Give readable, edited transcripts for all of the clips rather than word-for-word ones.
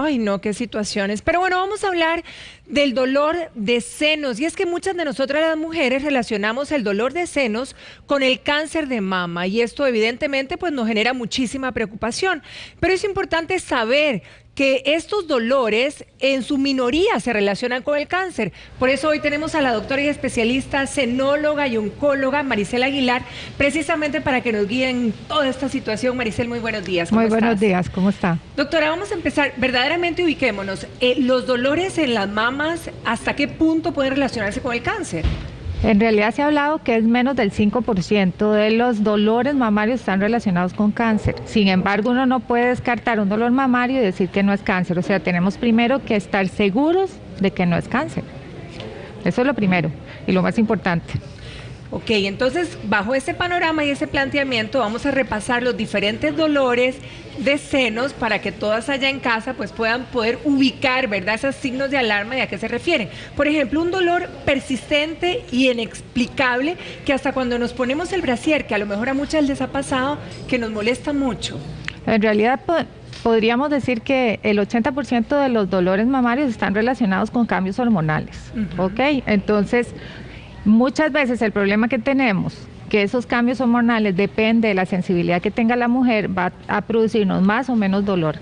Ay, no, qué situaciones. Pero bueno, vamos a hablar del dolor de senos. Y es que muchas de nosotras las mujeres relacionamos el dolor de senos con el cáncer de mama. Y esto evidentemente pues nos genera muchísima preocupación. Pero es importante saber que estos dolores en su minoría se relacionan con el cáncer. Por eso hoy tenemos a la doctora y especialista senóloga y oncóloga Maricel Aguilar, precisamente para que nos guíe en toda esta situación. Maricel, muy buenos días. ¿Cómo estás? Muy buenos días, ¿cómo está? Doctora, vamos a empezar. Verdaderamente ubiquémonos. Los dolores en las mamas, ¿hasta qué punto pueden relacionarse con el cáncer? En realidad se ha hablado que es menos del 5% de los dolores mamarios están relacionados con cáncer. Sin embargo, uno no puede descartar un dolor mamario y decir que no es cáncer. O sea, tenemos primero que estar seguros de que no es cáncer. Eso es lo primero y lo más importante. Ok, entonces bajo ese panorama y ese planteamiento vamos a repasar los diferentes dolores de senos para que todas allá en casa pues puedan poder ubicar, ¿verdad?, esos signos de alarma y a qué se refieren. Por ejemplo, un dolor persistente y inexplicable que hasta cuando nos ponemos el brasier, que a lo mejor a muchas les ha pasado, que nos molesta mucho. En realidad podríamos decir que el 80% de los dolores mamarios están relacionados con cambios hormonales, ¿ok? Entonces, muchas veces el problema que tenemos, que esos cambios hormonales depende de la sensibilidad que tenga la mujer, va a producirnos más o menos dolor.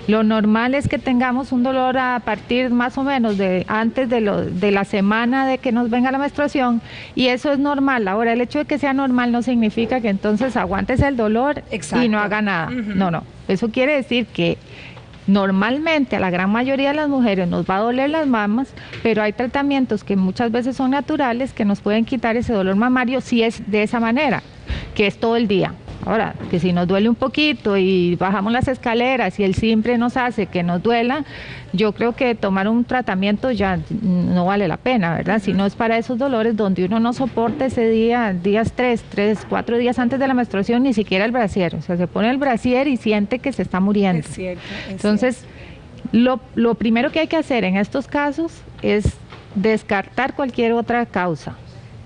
Lo normal es que tengamos un dolor a partir más o menos de antes de la semana de que nos venga la menstruación, y eso es normal. Ahora, el hecho de que sea normal no significa que entonces aguantes el dolor y no haga nada. No. Eso quiere decir que normalmente a la gran mayoría de las mujeres nos va a doler las mamas, pero hay tratamientos que muchas veces son naturales que nos pueden quitar ese dolor mamario si es de esa manera, que es todo el día. Ahora, que si nos duele un poquito y bajamos las escaleras y el simple nos hace que nos duela, yo creo que tomar un tratamiento ya no vale la pena, ¿verdad? Si no es para esos dolores donde uno no soporta ese día, días 4 días antes de la menstruación, ni siquiera el brasier. O sea, se pone el brasier y siente que se está muriendo. Es cierto. Entonces, lo primero que hay que hacer en estos casos es descartar cualquier otra causa.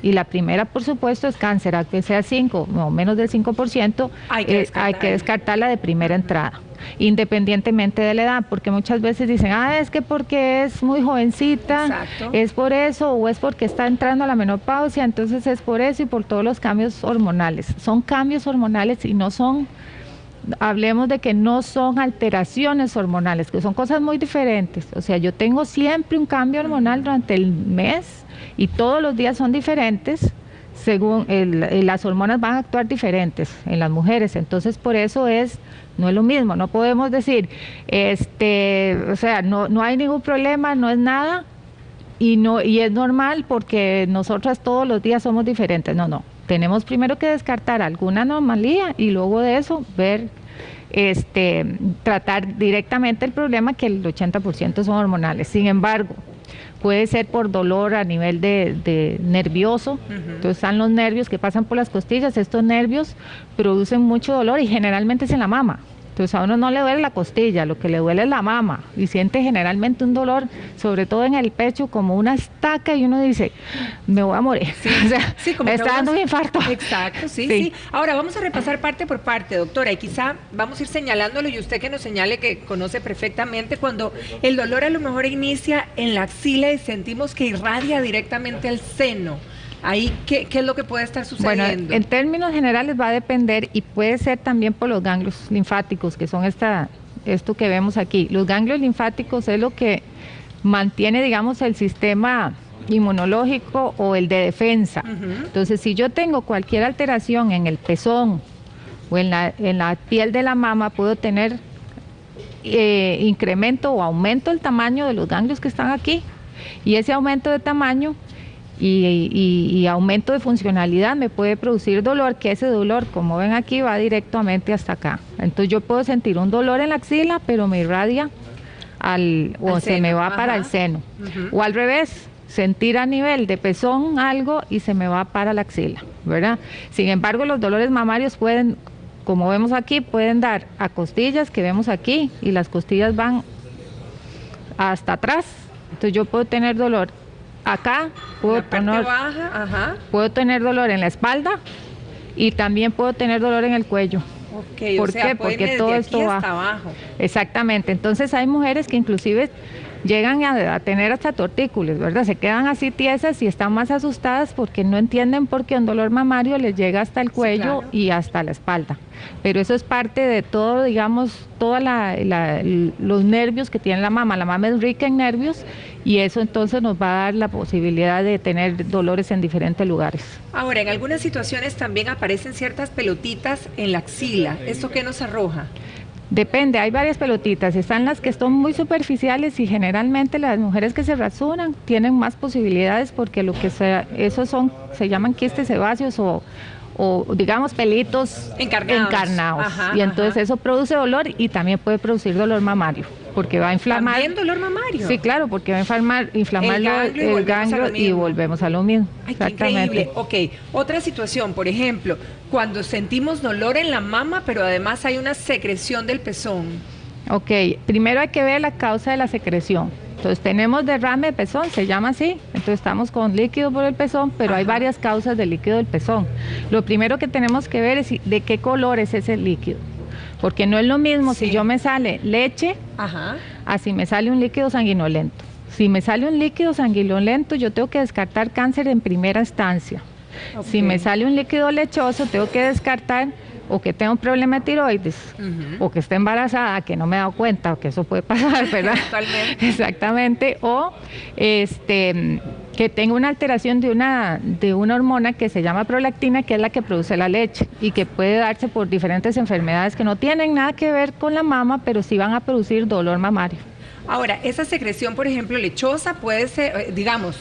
Y la primera, por supuesto, es cáncer, aunque sea 5 o menos del 5%, hay que descartarla de primera entrada, independientemente de la edad, porque muchas veces dicen, es que porque es muy jovencita, exacto, es por eso, o es porque está entrando a la menopausia, entonces es por eso y por todos los cambios hormonales. Son cambios hormonales y no son, hablemos de que no son alteraciones hormonales, que son cosas muy diferentes. O sea, yo tengo siempre un cambio hormonal durante el mes, y todos los días son diferentes, según las hormonas van a actuar diferentes en las mujeres, entonces por eso no es lo mismo, no podemos decir, o sea, no hay ningún problema, no es nada, y es normal porque nosotras todos los días somos diferentes, no, tenemos primero que descartar alguna anomalía y luego de eso ver, tratar directamente el problema, que el 80% son hormonales. Sin embargo, puede ser por dolor a nivel de nervioso. Entonces están los nervios que pasan por las costillas, estos nervios producen mucho dolor y generalmente es en la mama. Entonces a uno no le duele la costilla, lo que le duele es la mama y siente generalmente un dolor, sobre todo en el pecho, como una estaca, y uno dice, me voy a morir. Sí, o sea, como me está dando un infarto. Exacto, sí. Ahora vamos a repasar parte por parte, doctora, y quizá vamos a ir señalándolo y usted que nos señale, que conoce perfectamente, cuando el dolor a lo mejor inicia en la axila y sentimos que irradia directamente al seno. Ahí, ¿qué es lo que puede estar sucediendo? Bueno, en términos generales va a depender, y puede ser también por los ganglios linfáticos, que son esto que vemos aquí. Los ganglios linfáticos es lo que mantiene, digamos, el sistema inmunológico o el de defensa. Entonces, si yo tengo cualquier alteración en el pezón o en la piel de la mama, puedo tener incremento o aumento del tamaño de los ganglios que están aquí. Y ese aumento de tamaño y aumento de funcionalidad me puede producir dolor, que ese dolor, como ven aquí, va directamente hasta acá. Entonces yo puedo sentir un dolor en la axila, pero me irradia se me va para el seno. O al revés, sentir a nivel de pezón algo y se me va para la axila, ¿verdad? Sin embargo, los dolores mamarios pueden, como vemos aquí, pueden dar a costillas, que vemos aquí, y las costillas van hasta atrás. Entonces yo puedo tener dolor acá, puedo tener dolor en la espalda y también puedo tener dolor en el cuello. Ok, ¿Por o sea, qué? pueden Porque desde todo aquí esto hasta baja. abajo. Exactamente. Entonces hay mujeres que inclusive llegan a tener hasta tortícolis, ¿verdad? Se quedan así tiesas y están más asustadas porque no entienden por qué un dolor mamario les llega hasta el cuello claro. y hasta la espalda. Pero eso es parte de todo, digamos, todos los nervios que tiene la mama. La mama es rica en nervios y eso entonces nos va a dar la posibilidad de tener dolores en diferentes lugares. Ahora, en algunas situaciones también aparecen ciertas pelotitas en la axila. ¿Esto qué nos arroja? Depende, hay varias pelotitas, están las que son muy superficiales y generalmente las mujeres que se rasuran tienen más posibilidades porque esos se llaman quistes sebáceos o digamos pelitos encarnados. Ajá, Y entonces ajá. eso produce dolor y también puede producir dolor mamario porque va a inflamar. ¿También dolor mamario? Sí, claro, porque va a inflamar el ganglio y volvemos a lo mismo. Ay, qué increíble. Ok, otra situación, por ejemplo, cuando sentimos dolor en la mama, pero además hay una secreción del pezón. Ok, primero hay que ver la causa de la secreción. Entonces tenemos derrame de pezón, se llama así, entonces estamos con líquido por el pezón, pero hay varias causas del líquido del pezón. Lo primero que tenemos que ver es de qué color es ese líquido, porque no es lo mismo si yo me sale leche, a si me sale un líquido sanguinolento. Si me sale un líquido sanguinolento, yo tengo que descartar cáncer en primera instancia. Okay. Si me sale un líquido lechoso, tengo que descartar o que tenga un problema de tiroides, o que esté embarazada, que no me he dado cuenta, o que eso puede pasar, ¿verdad? Exactamente, o que tenga una alteración de una hormona que se llama prolactina, que es la que produce la leche, y que puede darse por diferentes enfermedades que no tienen nada que ver con la mama, pero sí van a producir dolor mamario. Ahora, esa secreción, por ejemplo, lechosa, puede ser, digamos,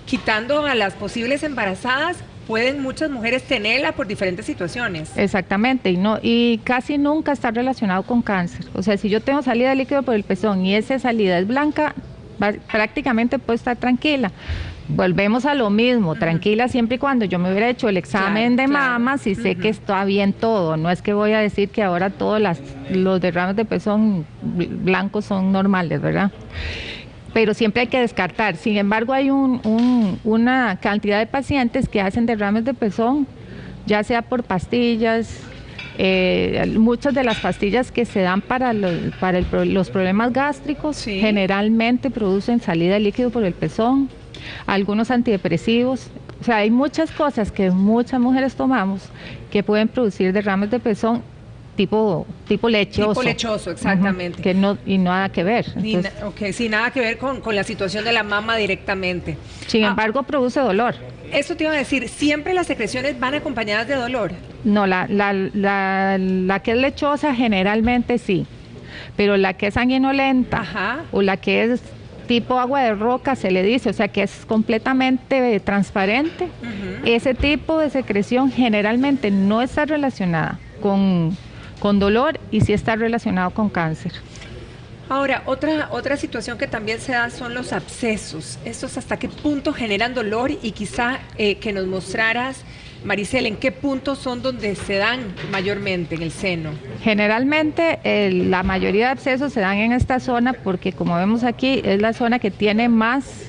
quitando a las posibles embarazadas, pueden muchas mujeres tenerla por diferentes situaciones. Exactamente, y casi nunca está relacionado con cáncer. O sea, si yo tengo salida de líquido por el pezón y esa salida es blanca, prácticamente puedo estar tranquila. Volvemos a lo mismo, tranquila siempre y cuando yo me hubiera hecho el examen de mama, si sé que está bien todo. No es que voy a decir que ahora todos los derrames de pezón blancos son normales, ¿verdad? Pero siempre hay que descartar. Sin embargo, hay una cantidad de pacientes que hacen derrames de pezón, ya sea por pastillas, muchas de las pastillas que se dan para los problemas gástricos generalmente producen salida de líquido por el pezón, algunos antidepresivos. O sea, hay muchas cosas que muchas mujeres tomamos que pueden producir derrames de pezón tipo lechoso. Tipo lechoso, exactamente. Que no, y nada que ver. Entonces, sí, nada que ver con la situación de la mama directamente. Sin embargo, produce dolor. Eso te iba a decir, ¿siempre las secreciones van acompañadas de dolor? No, la que es lechosa generalmente sí, pero la que es sanguinolenta o la que es tipo agua de roca se le dice, o sea que es completamente transparente, ese tipo de secreción generalmente no está relacionada con dolor y sí está relacionado con cáncer. Ahora, otra situación que también se da son los abscesos. ¿Estos hasta qué punto generan dolor? Y quizá que nos mostraras, Maricel, ¿en qué puntos son donde se dan mayormente en el seno? Generalmente la mayoría de abscesos se dan en esta zona porque, como vemos aquí, es la zona que tiene más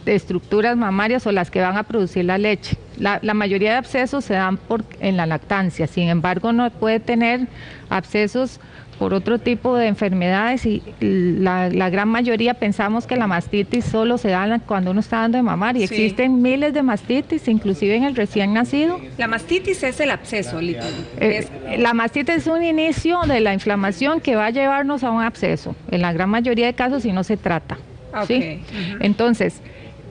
estructuras mamarias o las que van a producir la leche. La mayoría de abscesos se dan en la lactancia, sin embargo no puede tener abscesos por otro tipo de enfermedades y la gran mayoría pensamos que la mastitis solo se da cuando uno está dando de mamar y existen miles de mastitis, inclusive en el recién nacido. La mastitis es el absceso. La mastitis es un inicio de la inflamación que va a llevarnos a un absceso, en la gran mayoría de casos si no se trata. ¿Sí? Entonces,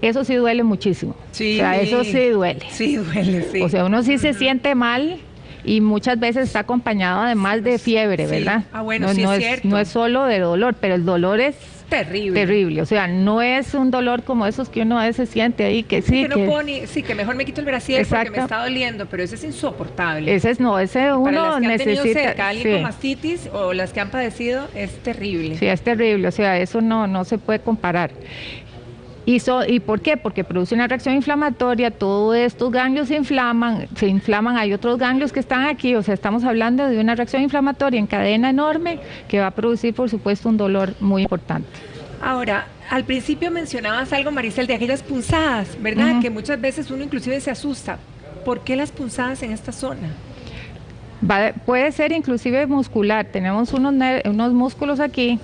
eso sí duele muchísimo. Sí. O sea, eso sí duele. Sí duele, sí. O sea, uno sí se siente mal y muchas veces está acompañado además de fiebre, ¿verdad? Ah, bueno, no, sí no es cierto. No es solo de dolor, pero el dolor es terrible. O sea, no es un dolor como esos que uno a veces siente ahí, que sí. Que mejor me quito el brasier porque me está doliendo, pero ese es insoportable. Ese uno para las que necesita. Han tenido cerca alguien con mastitis o las que han padecido, es terrible. Sí, es terrible. O sea, eso no se puede comparar. ¿Y por qué? Porque produce una reacción inflamatoria, todos estos ganglios se inflaman, hay otros ganglios que están aquí, o sea, estamos hablando de una reacción inflamatoria en cadena enorme que va a producir, por supuesto, un dolor muy importante. Ahora, al principio mencionabas algo, Maricel, de aquellas punzadas, ¿verdad? Que muchas veces uno inclusive se asusta. ¿Por qué las punzadas en esta zona? Puede ser inclusive muscular, tenemos unos músculos aquí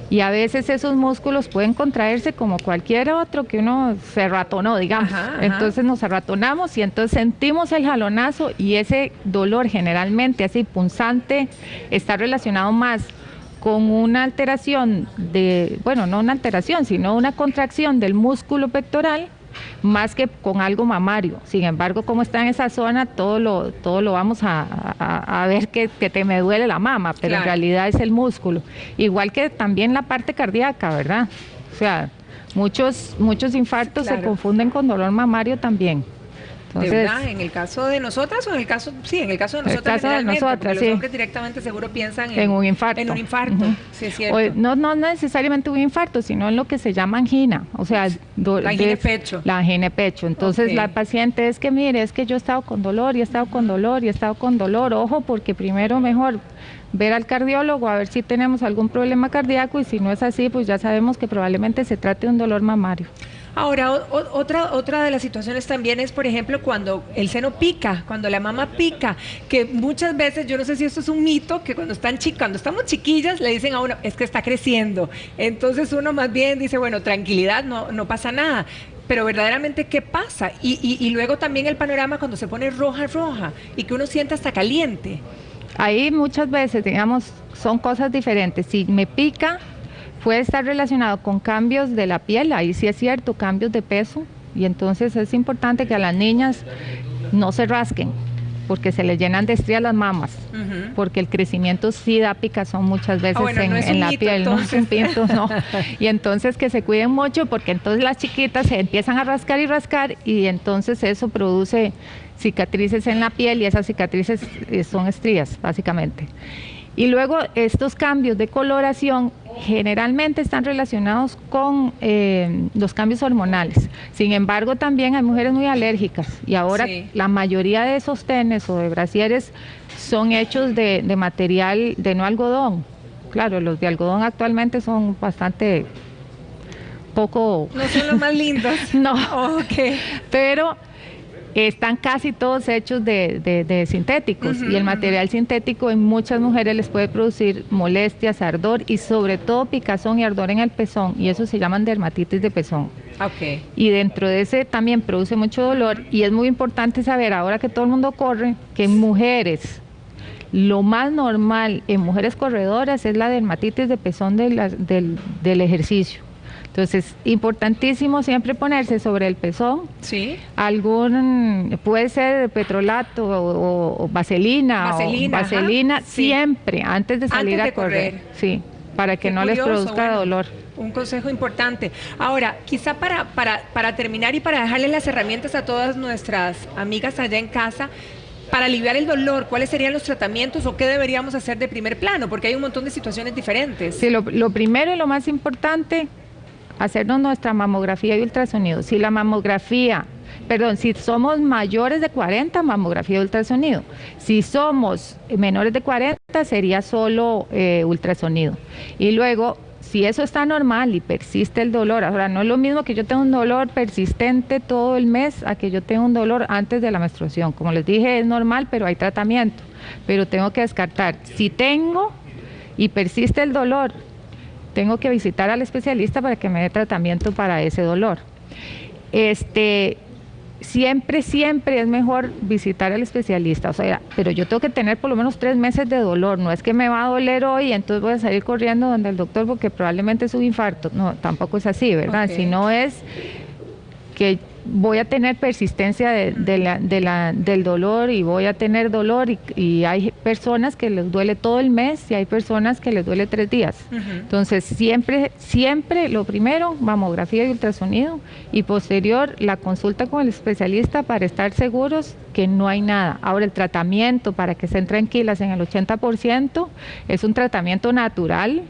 y a veces esos músculos pueden contraerse como cualquier otro que uno se ratonó, digamos. Entonces nos arratonamos y entonces sentimos el jalonazo y ese dolor generalmente así punzante está relacionado más con una alteración bueno, no una alteración, sino una contracción del músculo pectoral más que con algo mamario. Sin embargo, como está en esa zona, todo lo vamos a ver que te me duele la mama, pero en realidad es el músculo. Igual que también la parte cardíaca, ¿verdad? O sea, muchos infartos se confunden con dolor mamario también. Entonces, ¿de verdad? ¿En el caso de nosotras o en el caso, sí, en el caso de nosotras generalmente, porque los hombres directamente seguro piensan en un infarto. En un infarto, sí es cierto. No necesariamente un infarto, sino en lo que se llama angina, o sea, la angina de pecho. La angina de pecho. Entonces la paciente es que mire, es que yo he estado con dolor y he estado con dolor y he estado con dolor. Ojo, porque primero mejor ver al cardiólogo a ver si tenemos algún problema cardíaco y si no es así, pues ya sabemos que probablemente se trate de un dolor mamario. Ahora, otra de las situaciones también es, por ejemplo, cuando el seno pica, cuando la mama pica, que muchas veces, yo no sé si esto es un mito, que cuando estamos chiquillas le dicen a uno, es que está creciendo. Entonces uno más bien dice, bueno, tranquilidad, no pasa nada. Pero verdaderamente, ¿qué pasa? Y luego también el panorama cuando se pone roja y que uno sienta hasta caliente. Ahí muchas veces, digamos, son cosas diferentes. Si me pica, puede estar relacionado con cambios de la piel, ahí sí es cierto, cambios de peso, y entonces es importante que a las niñas no se rasquen, porque se les llenan de estrías las mamas, porque el crecimiento sí da picazón muchas veces en la piel, entonces. No es un pinto, no. Y entonces que se cuiden mucho, porque entonces las chiquitas se empiezan a rascar y entonces eso produce cicatrices en la piel y esas cicatrices son estrías, básicamente. Y luego estos cambios de coloración generalmente están relacionados con los cambios hormonales. Sin embargo, también hay mujeres muy alérgicas y ahora la mayoría de sostenes o de brasieres son hechos de material de no algodón. Claro, los de algodón actualmente son bastante poco... No son los más lindos. No, pero... están casi todos hechos de sintéticos y el material sintético en muchas mujeres les puede producir molestias, ardor y sobre todo picazón y ardor en el pezón, y eso se llaman dermatitis de pezón. Y dentro de ese también produce mucho dolor, y es muy importante saber, ahora que todo el mundo corre, que en mujeres lo más normal en mujeres corredoras es la dermatitis de pezón del ejercicio. Entonces, importantísimo siempre ponerse sobre el pezón puede ser petrolato o vaselina, siempre antes de salir a correr. Sí, para que no les produzca dolor. Un consejo importante. Ahora, quizá para terminar y para dejarle las herramientas a todas nuestras amigas allá en casa, para aliviar el dolor, ¿cuáles serían los tratamientos o qué deberíamos hacer de primer plano? Porque hay un montón de situaciones diferentes. Sí, lo primero y lo más importante, hacernos nuestra mamografía y ultrasonido. Si somos mayores de 40, mamografía y ultrasonido. Si somos menores de 40, sería solo ultrasonido. Y luego, si eso está normal y persiste el dolor, ahora no es lo mismo que yo tenga un dolor persistente todo el mes a que yo tenga un dolor antes de la menstruación. Como les dije, es normal, pero hay tratamiento. Pero tengo que descartar. Si tengo y persiste el dolor, tengo que visitar al especialista para que me dé tratamiento para ese dolor. Siempre es mejor visitar al especialista, o sea, pero yo tengo que tener por lo menos 3 meses de dolor, no es que me va a doler hoy y entonces voy a salir corriendo donde el doctor porque probablemente es un infarto, no, tampoco es así, ¿verdad? Sino es que voy a tener persistencia del dolor y voy a tener dolor y hay personas que les duele todo el mes y hay personas que les duele 3 días. Entonces siempre lo primero, mamografía y ultrasonido, y posterior la consulta con el especialista para estar seguros que no hay nada. Ahora el tratamiento, para que estén tranquilas, en el 80% es un tratamiento natural.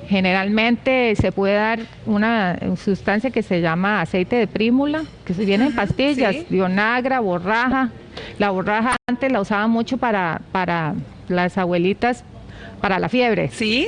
Generalmente se puede dar una sustancia que se llama aceite de prímula, que se viene en pastillas, Bionagra, borraja. La borraja antes la usaban mucho para las abuelitas, para la fiebre. Sí.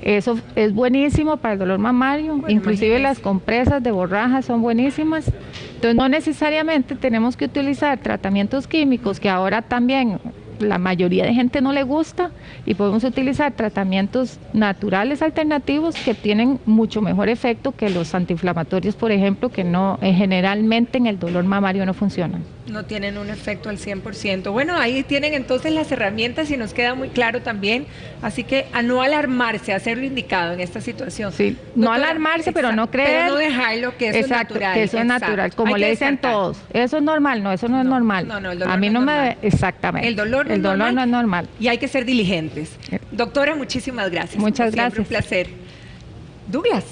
Eso es buenísimo para el dolor mamario, bueno, inclusive las compresas de borraja son buenísimas. Entonces no necesariamente tenemos que utilizar tratamientos químicos, que ahora también la mayoría de gente no le gusta y podemos utilizar tratamientos naturales alternativos que tienen mucho mejor efecto que los antiinflamatorios, por ejemplo, que no generalmente en el dolor mamario no funcionan. No tienen un efecto al 100%. Bueno, ahí tienen entonces las herramientas y nos queda muy claro también. Así que a no alarmarse, a hacer lo indicado en esta situación. Sí, no alarmarse, pero no creer. Pero no dejarlo que eso es natural. Que eso es natural, como le dicen todos. Eso es normal, no, eso no es normal. No, el dolor a mí no me... normal. Exactamente. El dolor no es normal. Y hay que ser diligentes. Doctora, muchísimas gracias. Muchas gracias. Siempre un placer. Douglas.